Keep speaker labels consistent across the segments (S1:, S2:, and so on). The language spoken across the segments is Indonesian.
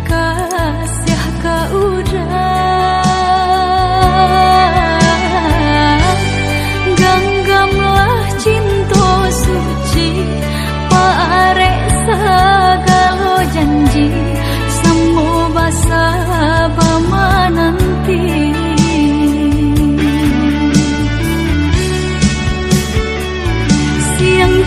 S1: kasih ka udah ganggamlah cinta suci parek segala janji semua basa bama nanti siang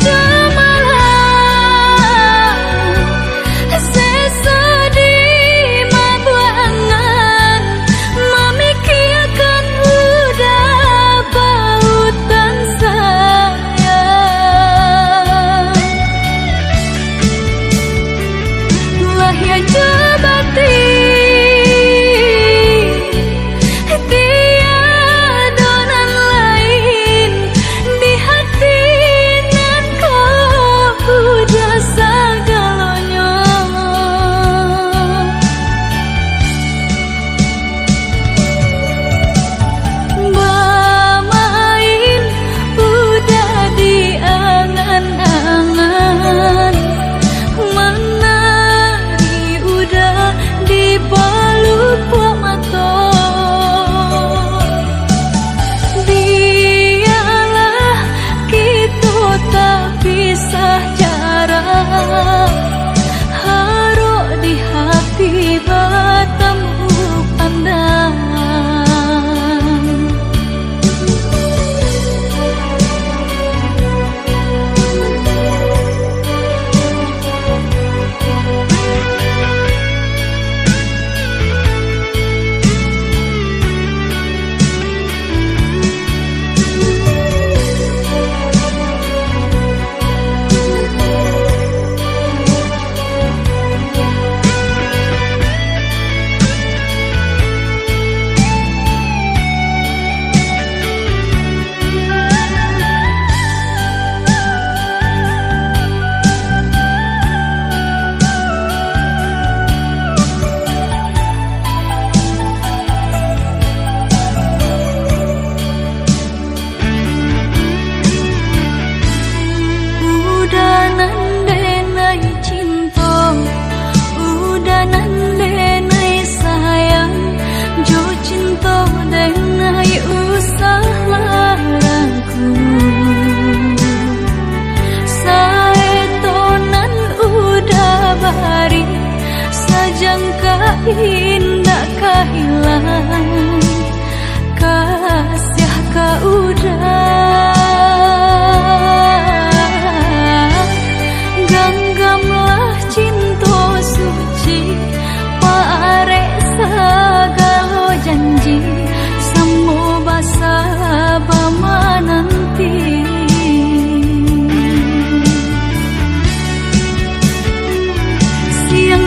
S1: indah kehilangan kasih ka udah ganggamlah cinta suci parek segala janji semua basa bama nanti siang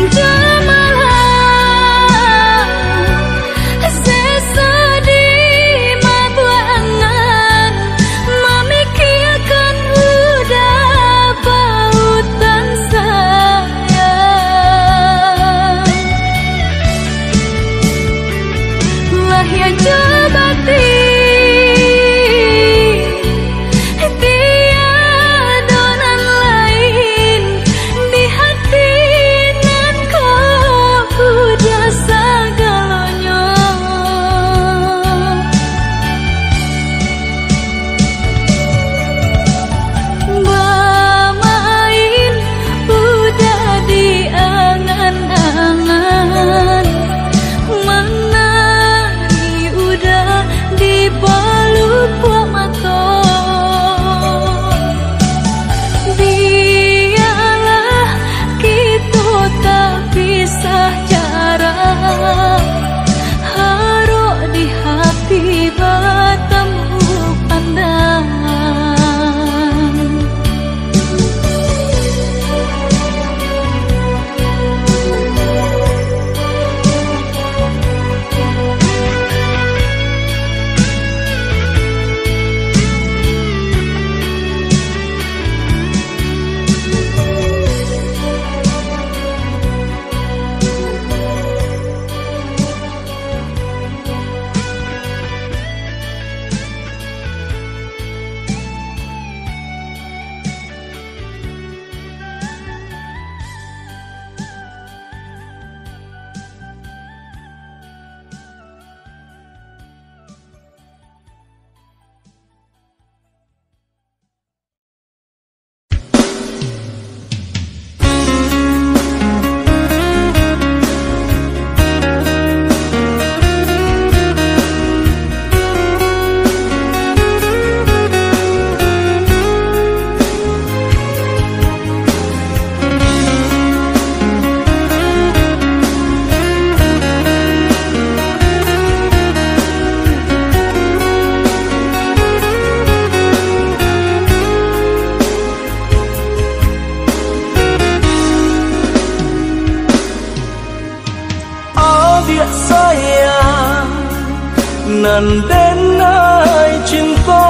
S2: Nandenai cinta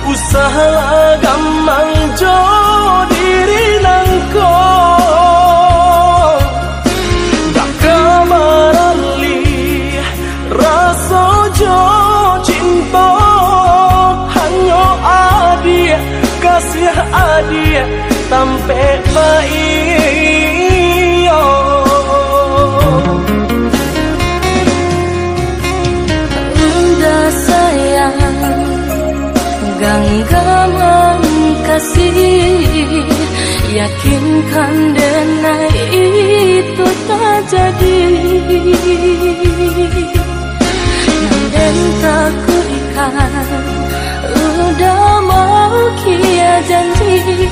S2: usaha gampang jo diri nangko dak kamarali rasa jo cinta hanya adia kasih adia tampe baik
S1: genggaman kasih yakinkan denai itu tak jadi dan tak kuikan udah mau kia janji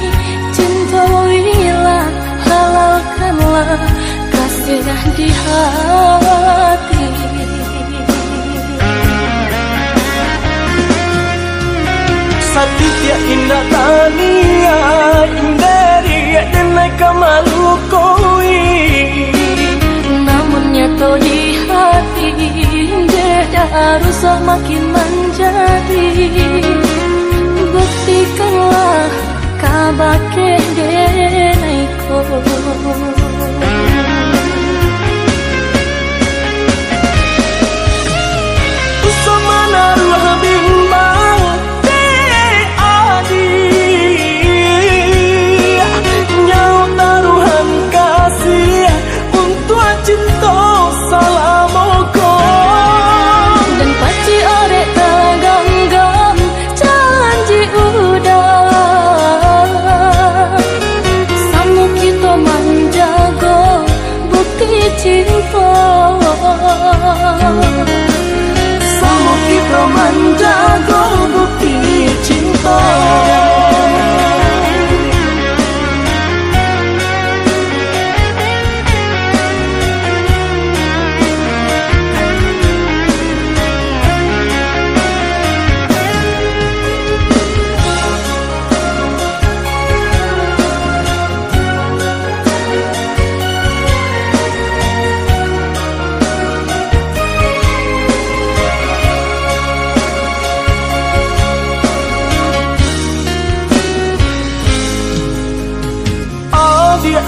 S1: cintailah halalkanlah kasih di hati.
S2: Satya indah tania indari denai kamalu koi
S1: namun nyata di hati dia harus makin menjadi buktikanlah kabake denai ko
S2: usama naruh bimbang cinta salamoko
S1: dan paci orek teganggam janji udah samu kita menjaga bukti cinta
S2: samu kita menjaga bukti cinta.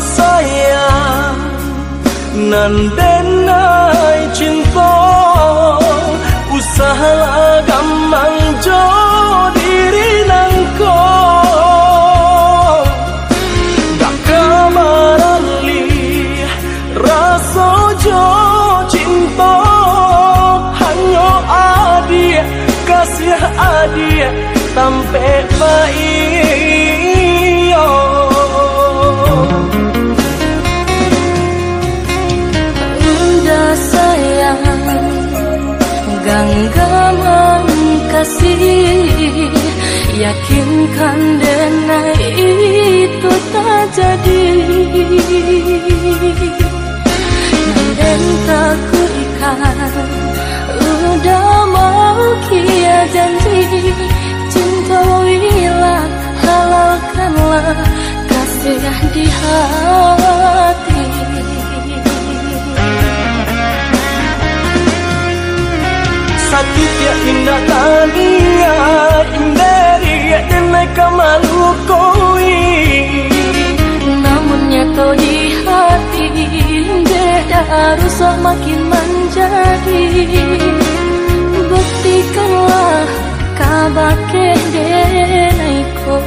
S2: Sayang nandenai cinta usaha gampang jo diri nangko dak kamarali rasa jo cinta hanya adia kasih adia tampe baik
S1: genggaman kasih yakinkan denai itu tak jadi dan tak kuikan udah mau kia janji cintailah halalkanlah kasih di hati.
S2: Satya indah tania indari denai kamalu koi
S1: namun nyata di hati dia harus makin menjadi buktikanlah kabake denai ko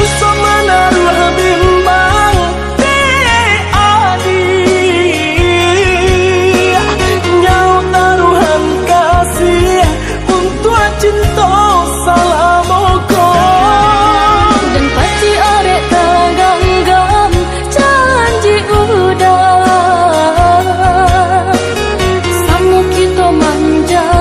S2: usama naruh bimbang cinta salamoko
S1: dan paci orek teganggam janji udah samu kita manja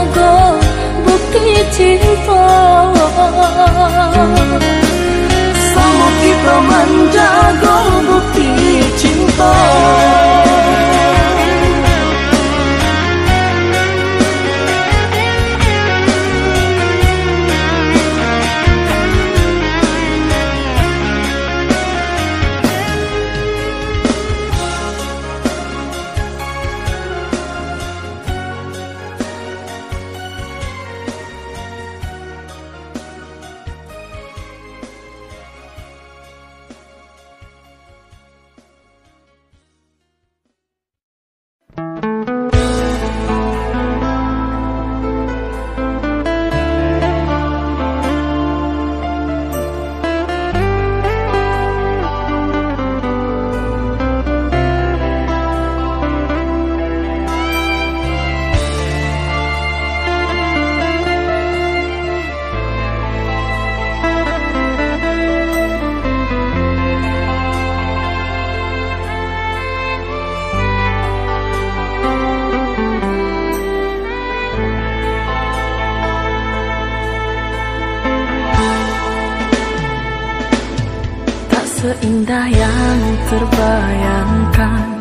S1: seindah yang terbayangkan.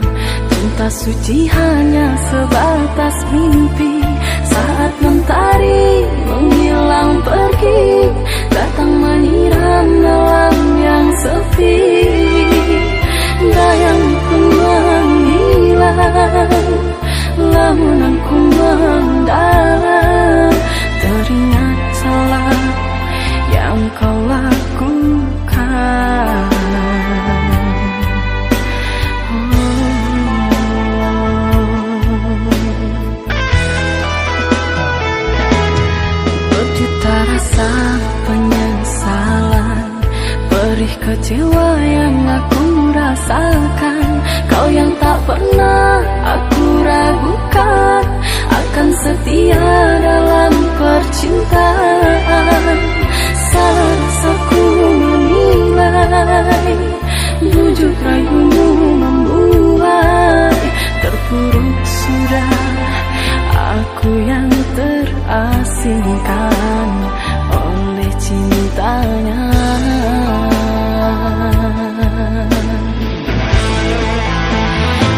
S1: Cinta suci hanya sebatas mimpi. Saat mentari menghilang pergi, datang menyiram malam yang sepi. Dayang pun menghilang, lamunanku mendalam. Teringat salah yang kau lakukan. Berjuta rasa penyesalan, perih kecewa yang aku rasakan. Kau yang tak pernah aku ragukan, akan setia dalam percintaan. Salahku menilai, bujuk rayumu membuai. Terpuruk sudah aku yang terasingkan oleh cintanya.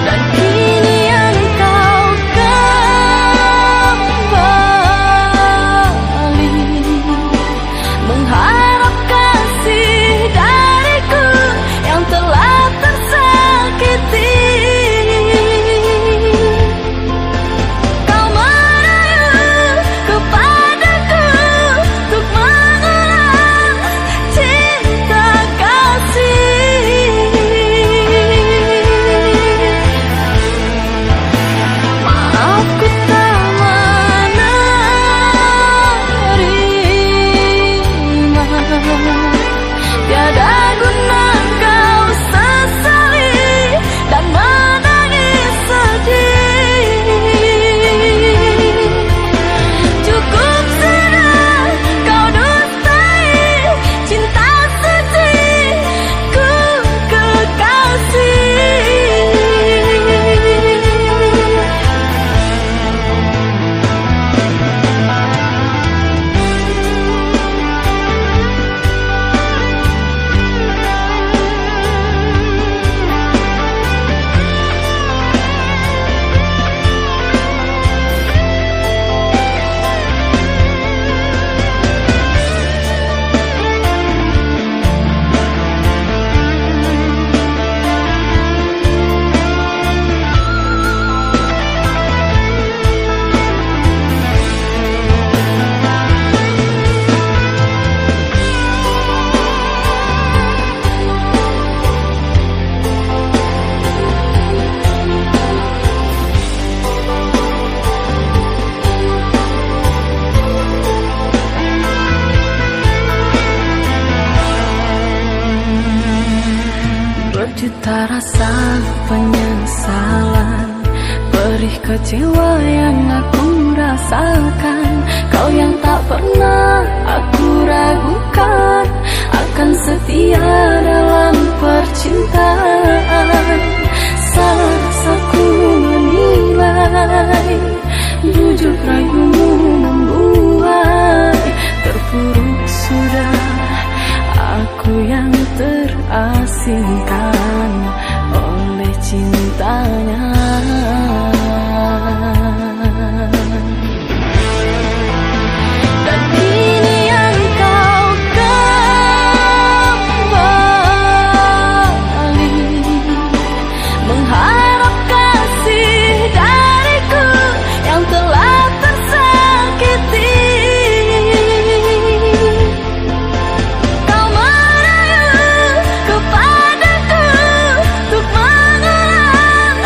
S1: Dan kini engkau kembali mengharap kasih dariku yang telah tersakiti. Kau merayu kepadaku untuk mengulang cinta kasih. Maafku tak menerima, tiada guna kau sesali dan menangis sedih. Cukup sudah kau dustai cinta suciku kekasih. Berjuta rasa penyesalan, perih kecewa yang aku rasakan. Kau yang tak pernah aku ragukan, akan setia dalam percintaan. Salahku menilai, bujuk rayumu membuai. Terpuruk sudah aku yang terasingkan oleh cintanya. Dan kini engkau kembali mengharap kasih dariku yang telah tersakiti. Kau merayu kepadaku untuk mengulang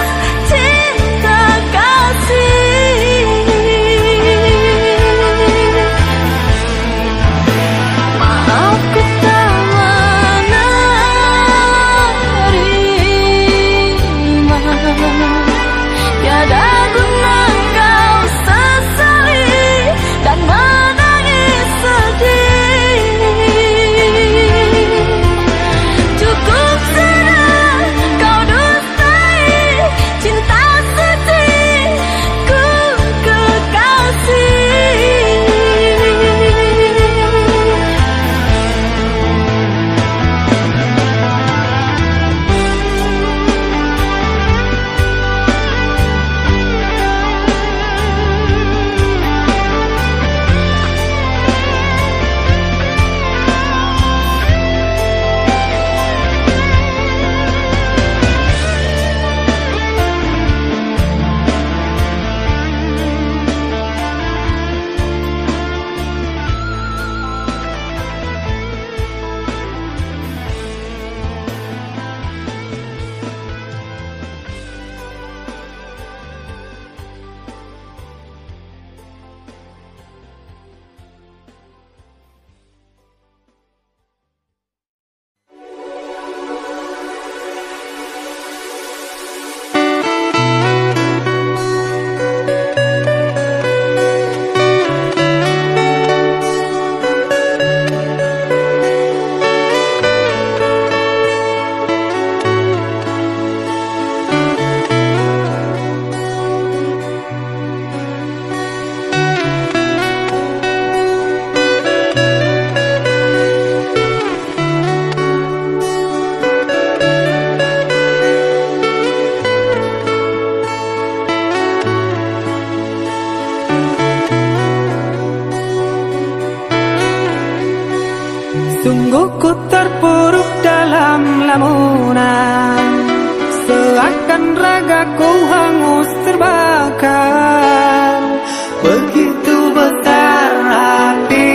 S2: Sungguh ku terpuruk dalam lamunan, seakan ragaku hangus terbakar. Begitu besar hati,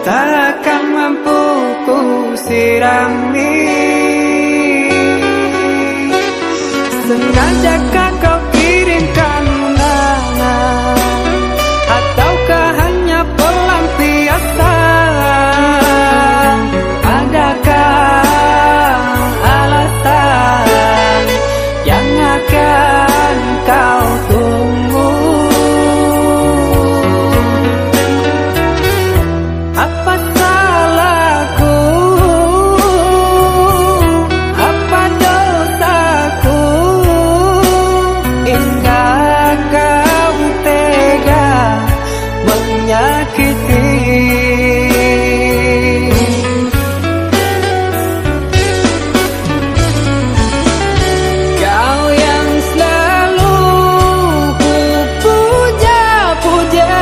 S2: takkan mampu ku sirami. Sengajakah kau kirimkan undangan, ataukah hanya pelampiasan? Adakah alasan yang akan kau tunggu? Apa salahku? Apa dosaku? Hingga kau tega menyakiti. Kau yang selalu ku puja-puja,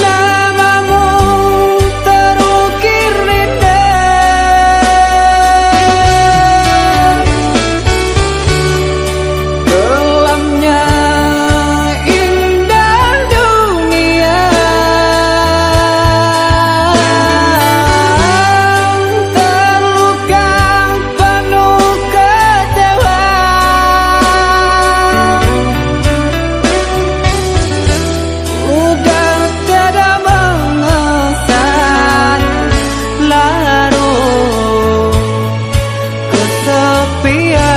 S2: namamu terukir indah. Kelamnya indah dunia, terluka penuh kecewa. Udah tiada mengesan, larut kesepian.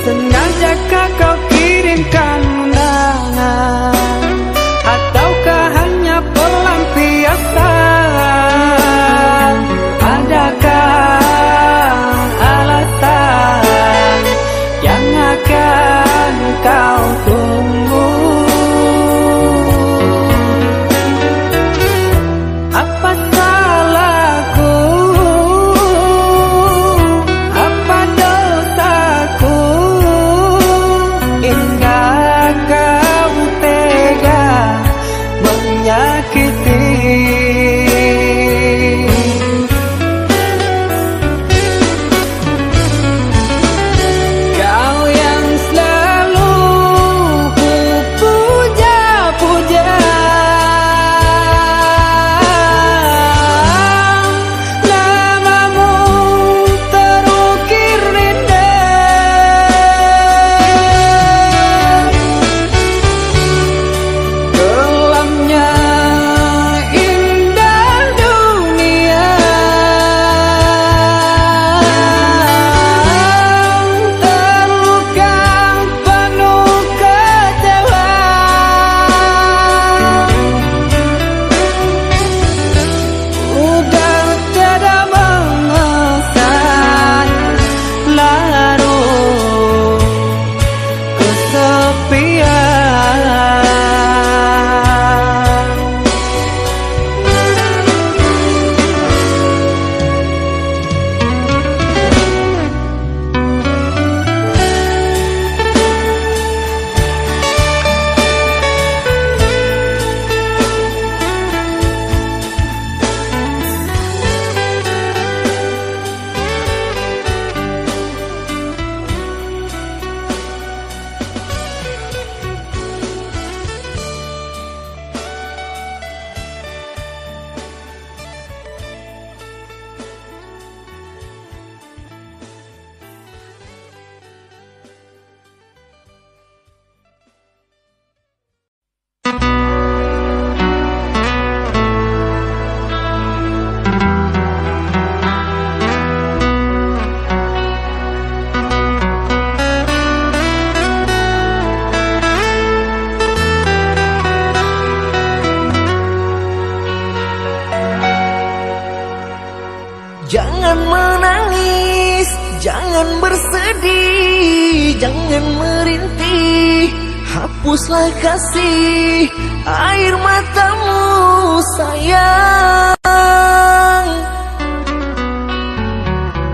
S2: Sengajakah kau kirimkan undangan, ataukah hanya pelampiasan? Adakah alasan yang akan kau tunggu? Apa salahku? Apa dosaku? Hingga
S3: jangan merintih, hapuslah kasih air matamu sayang.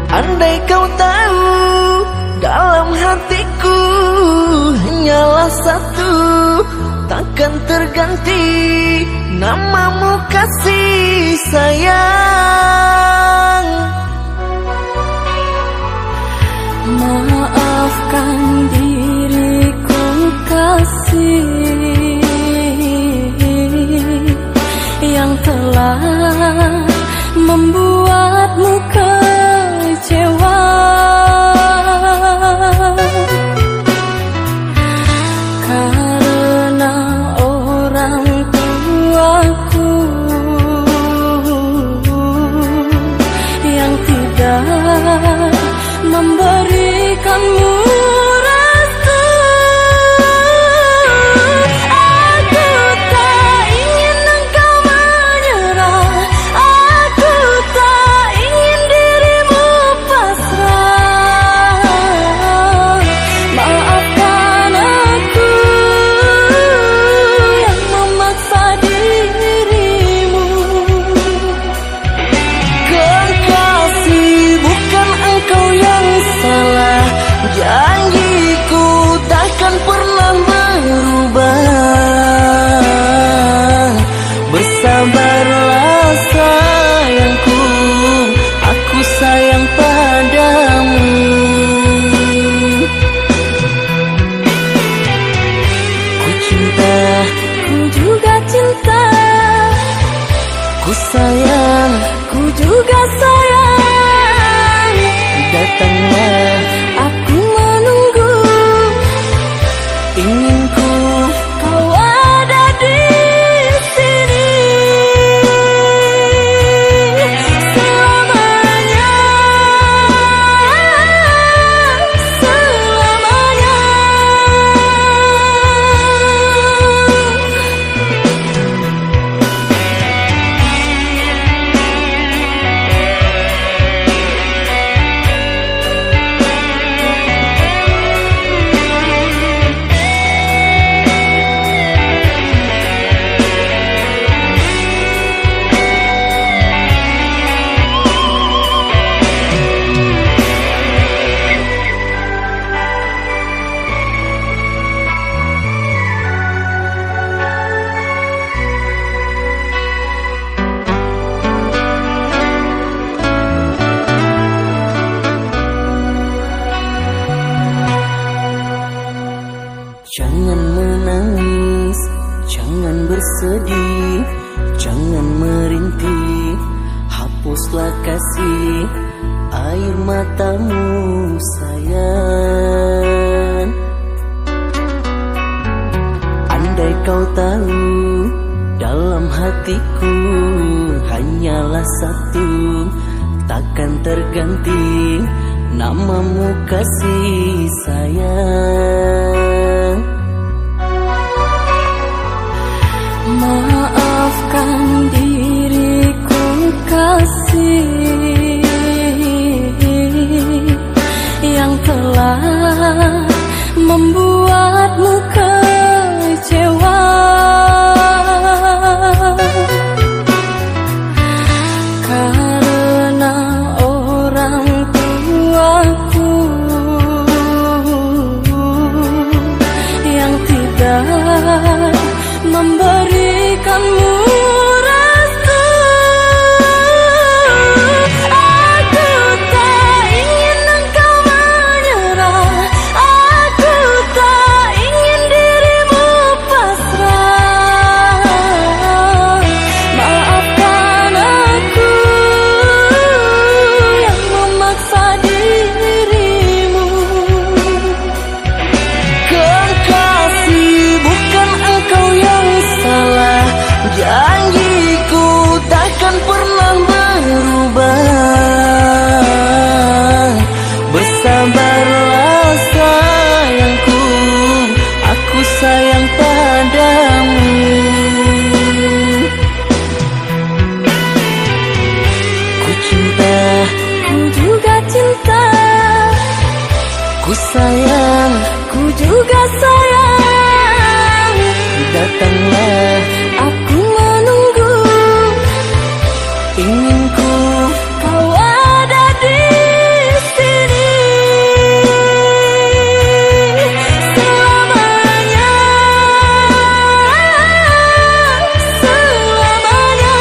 S3: Andai kau tahu dalam hatiku hanyalah satu, takkan terganti namamu kasih sayang.
S1: Maafkan diriku kasih yang telah membuatmu kecewa. Karena orang tuaku yang tidak memberikanmu restu. Aku tak ingin engkau menyerah, aku tak ingin dirimu pasrah. Maafkan aku yang memaksa dirimu.
S3: Kekasih, bukan engkau yang salah, janjiku takkan pernah berubah. Bersabarlah sayangku, aku sayang padamu. Ku cinta,
S1: Ku juga cinta,
S3: ku sayang,
S1: ku juga sayang.
S3: datanglah
S1: Aku menunggu,
S3: inginku
S1: kau ada di sini selamanya, selamanya.
S3: Jangan menangis, jangan bersedih, jangan merintih, hapuslah kasih air matamu sayang. Andai kau tahu dalam hatiku hanyalah satu, takkan terganti namamu kasih sayang.
S1: Maafkan diriku kasih yang telah membuatmu kecewa. Karena orang tuaku yang tidak memberikanmu restu. Aku tak ingin engkau menyerah, aku tak ingin
S3: sayang,
S1: ku juga sayang.
S3: datanglah,
S1: Aku menunggu,
S3: ingin ku
S1: kau ada di sini selamanya, selamanya.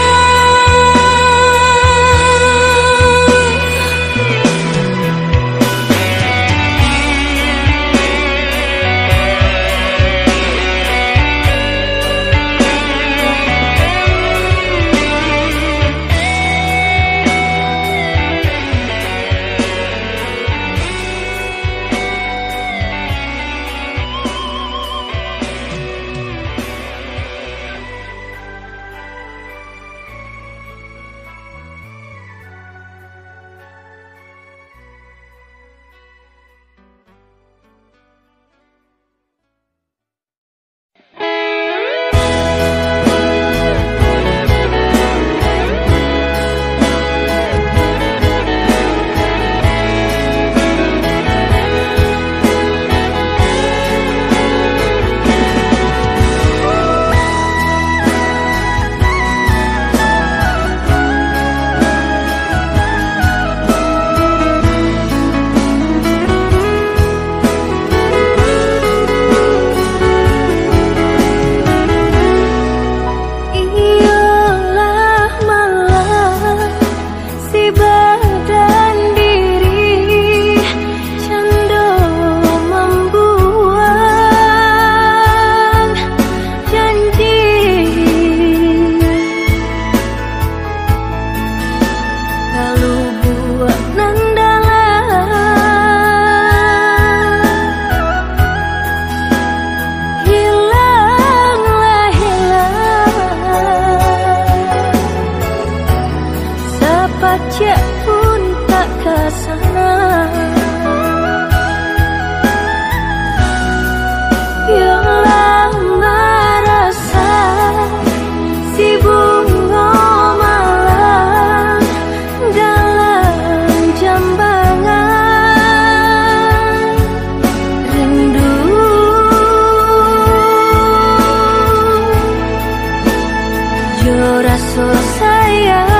S1: Pacak pun tak kesana. Yang lama rasa si bunga malam dalam jambangan rindu. Jo rasa sayang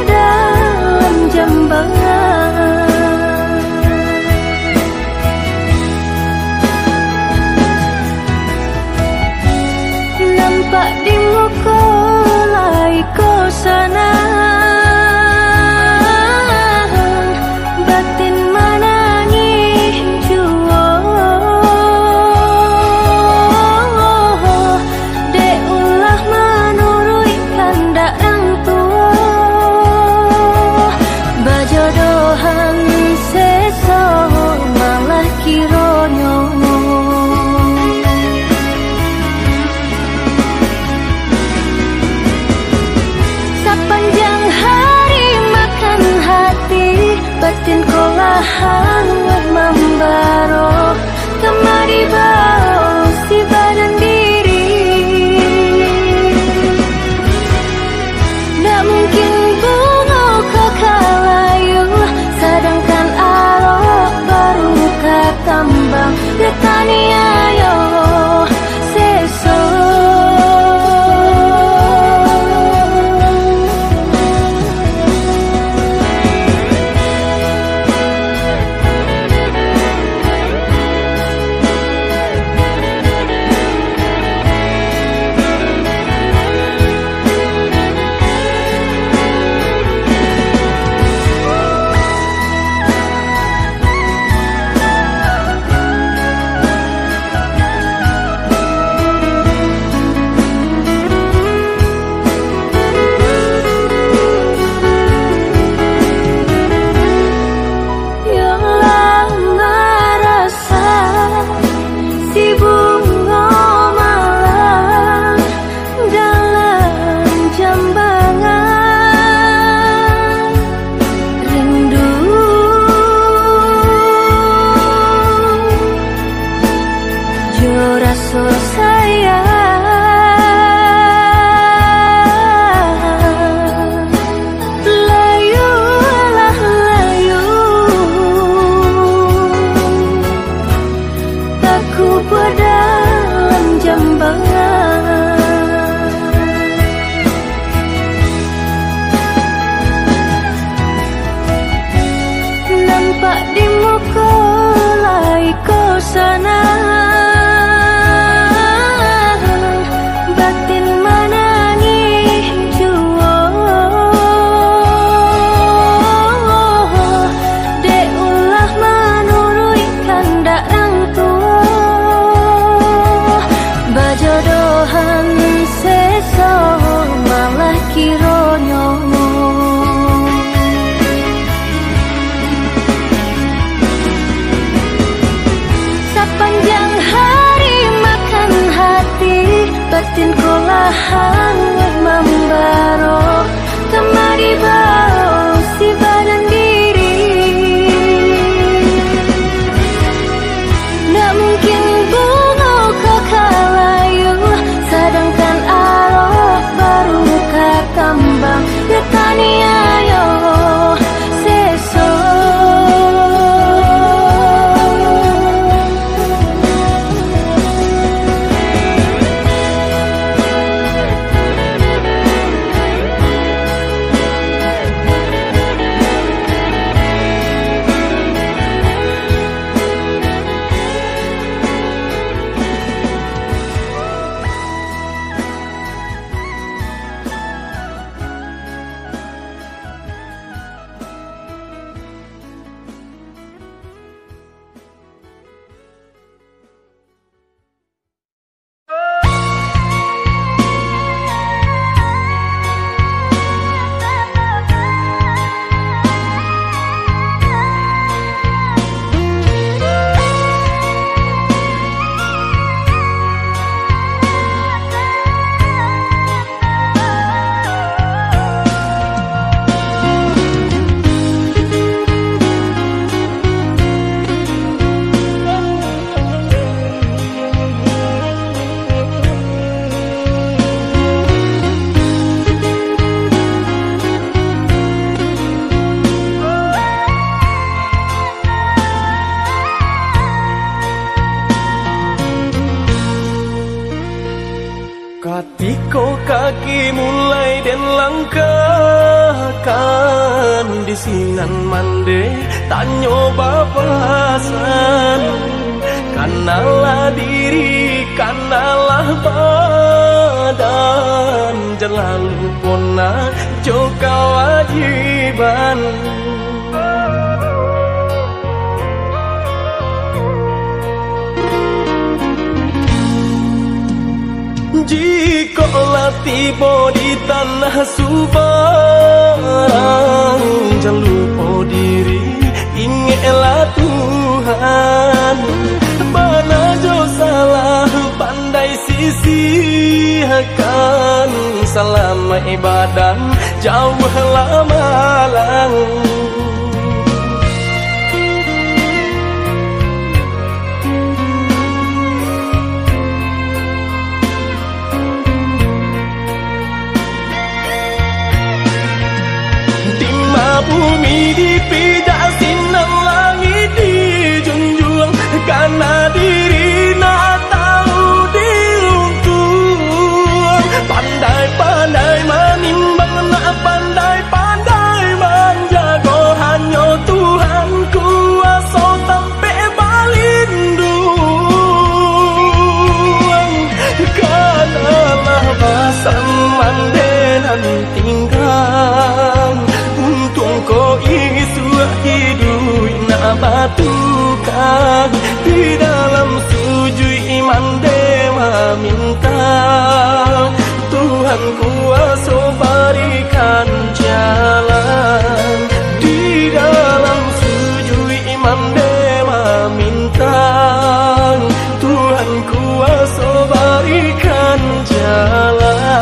S1: dalam jambangan. Nampak di muka lai kau sana, batin menangis jua. Dek ulah menurut kandak orang tua, bajodohan seso malah kironyo. Sapanjang seso malah kironyo. Sepanjang hari makan hati, batinku lahan membaro, temari bau si badan diri. Nggak mungkin bunga kau kalayu, sedangkan arok baru katambang. Getani ayo seso.
S2: Katiko kaki mulai dan langkahkan di sinan mande, tak nyoba pasan. Kanalah diri, kanalah badan, jangan lupa joka wajiban. Jikalau tiba di tanah Subang, jangan lupa diri, ingatlah Tuhan. Mana jo salah pandai sisihkan, selama ibadah jauhlah malang. Bumi dipijak sinar langit dijunjung, karena diri nak tahu diuntung. Pandai-pandai menimbang, nak pandai-pandai menjaga, hanya Tuhan kuasa sampai balindung. Kanalah basam mandenan tinggal, ko isu hidup nak batukan di dalam sujud iman dewa minta Tuhan kuasa berikan jalan. Di dalam sujud iman dewa minta Tuhan kuasa berikan jalan.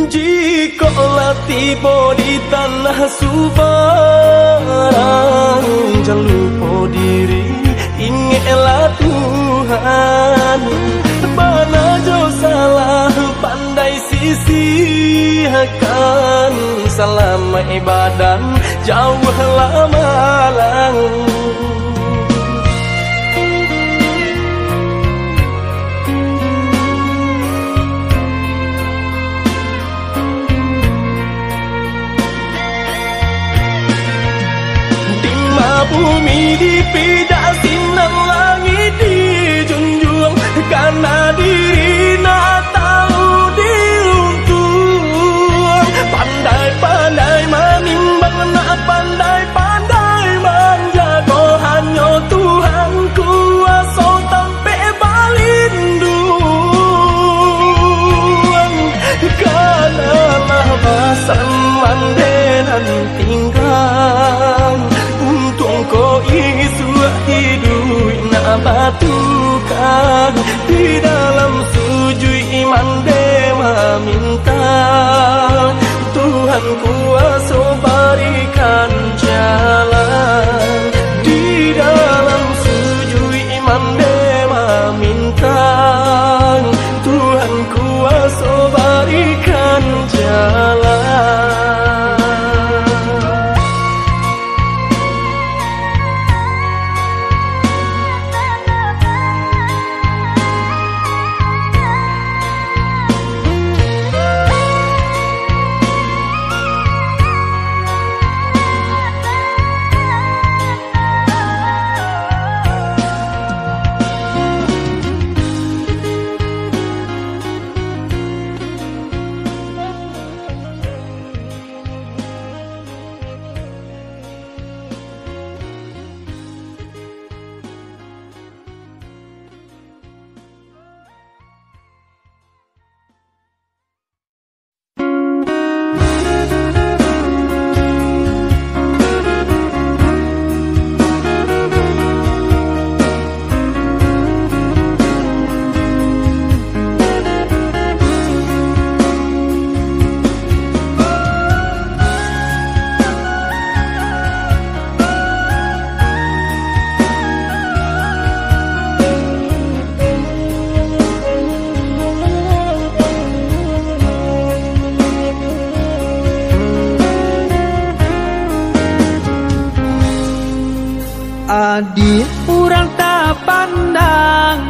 S2: Jikalau tiba di tanah Subang, jangan lupa diri, ingatlah Tuhan. Mana jauh sia-siakan selama ibadah jauhlah malang. Bumi dipidak sinar langit dijunjung karena diri nak tahu diuntung. Pandai-pandai menimbang nak pandai-pandai menjaga hanya Tuhan kuasa tanpa balindung. Kanalah basan mandenan tinggal ko isu hidup nak batukan di dalam sujud iman dema minta Tuhan kuasa berikan jalan di dalam sujud iman dema minta Tuhan kuasa berikan jalan.
S3: Adik orang tak pandang,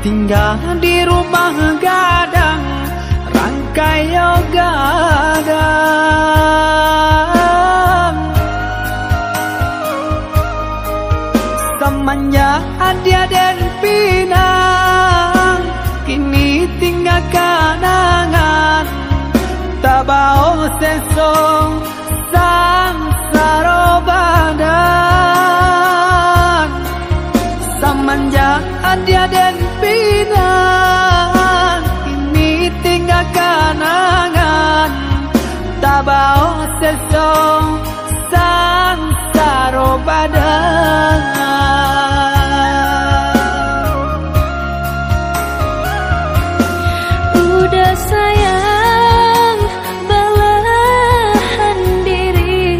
S3: tinggal di rumah gadang, rangkai gadang. Semenjak dia dan pinang, kini tinggal kenangan, tak bau sesong sang sarobadan. Semenjak dia dan pinang, kini tinggal kenangan, tak bau sesong sang sarobadan.
S1: Udah sayang belahan diri,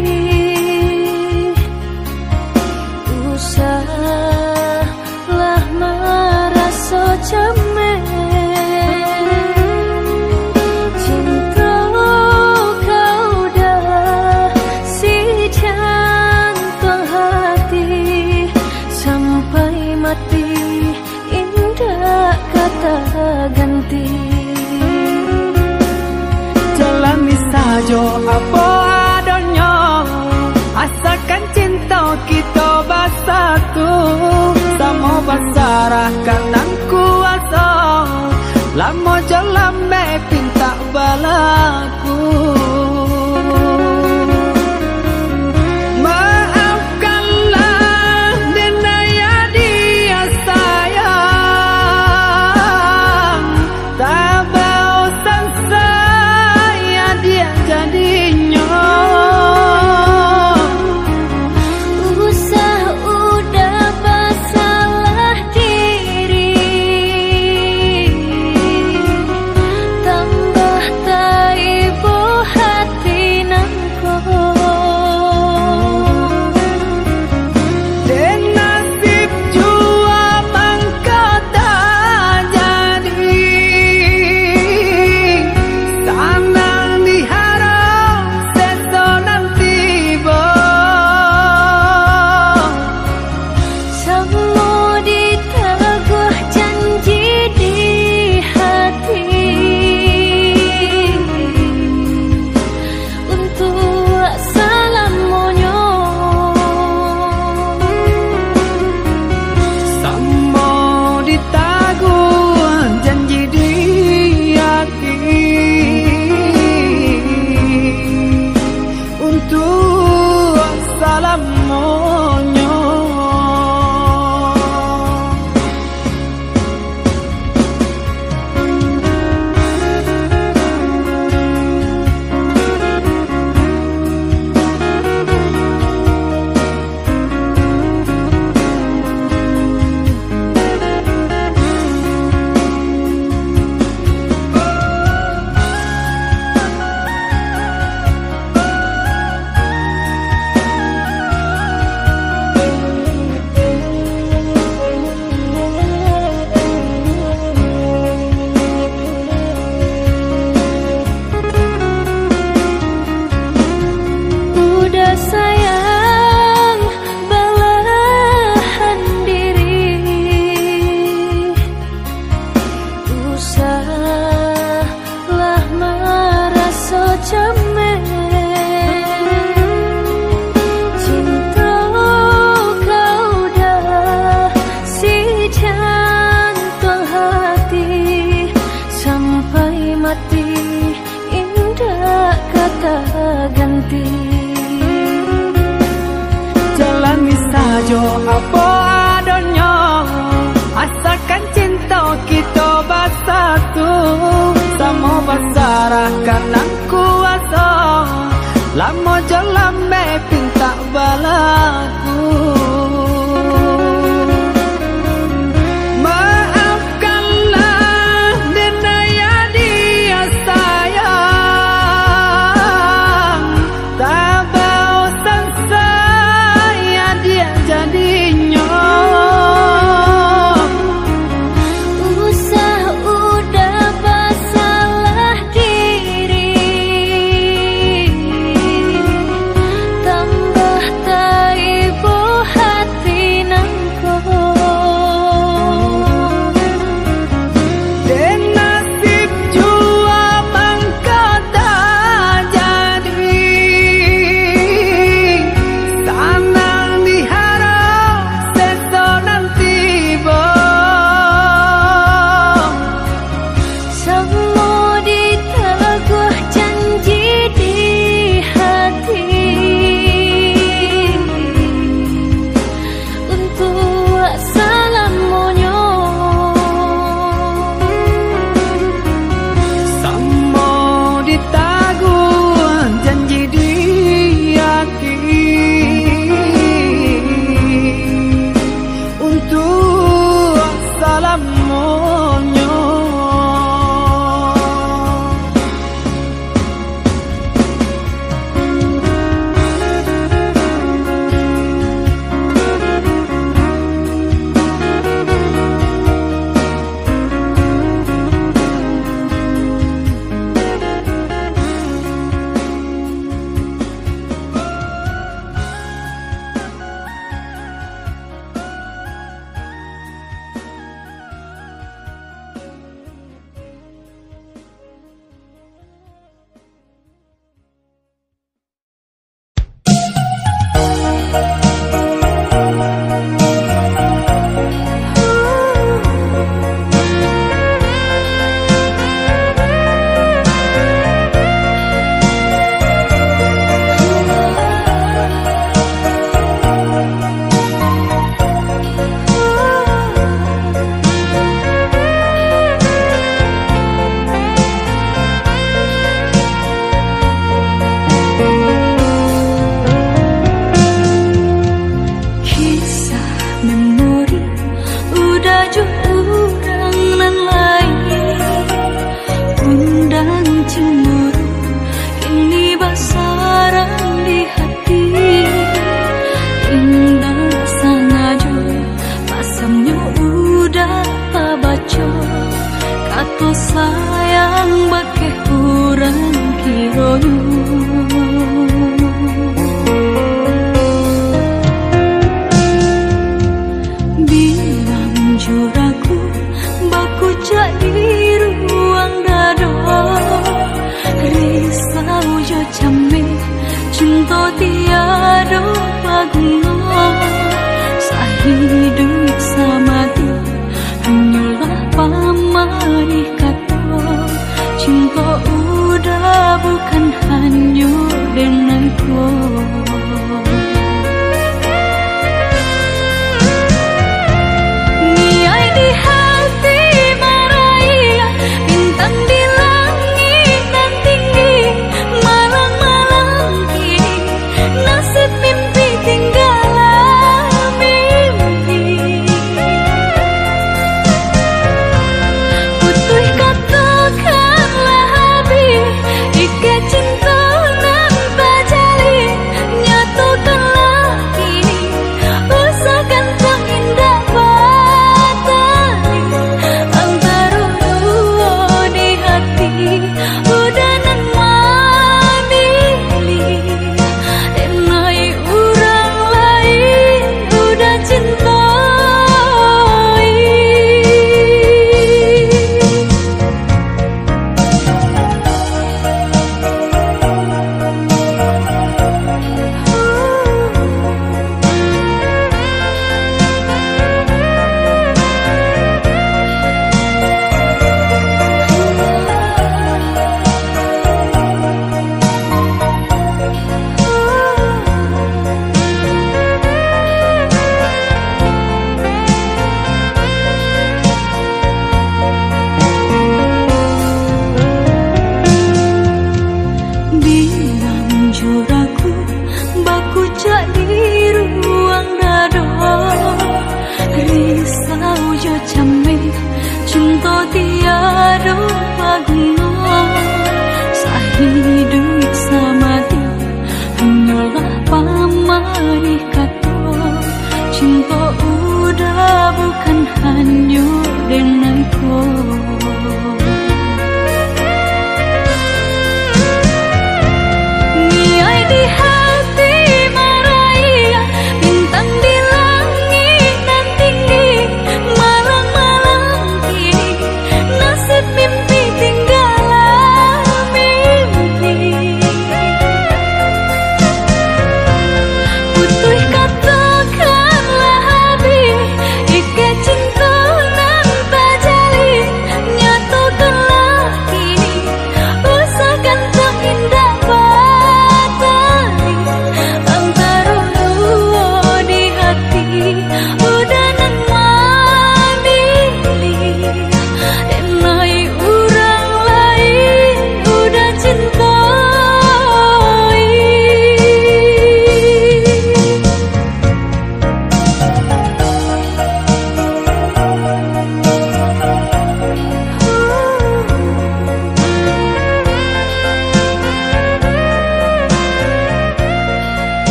S1: usahlah merasa cemen. Cinta kau dah si jantung hati, sampai mati indah kata ganti.
S3: Jalani saja apa adanya, asalkan cinta kita bersatu, sama basarahkan dan kuasa, lama jalan me pinta balaku.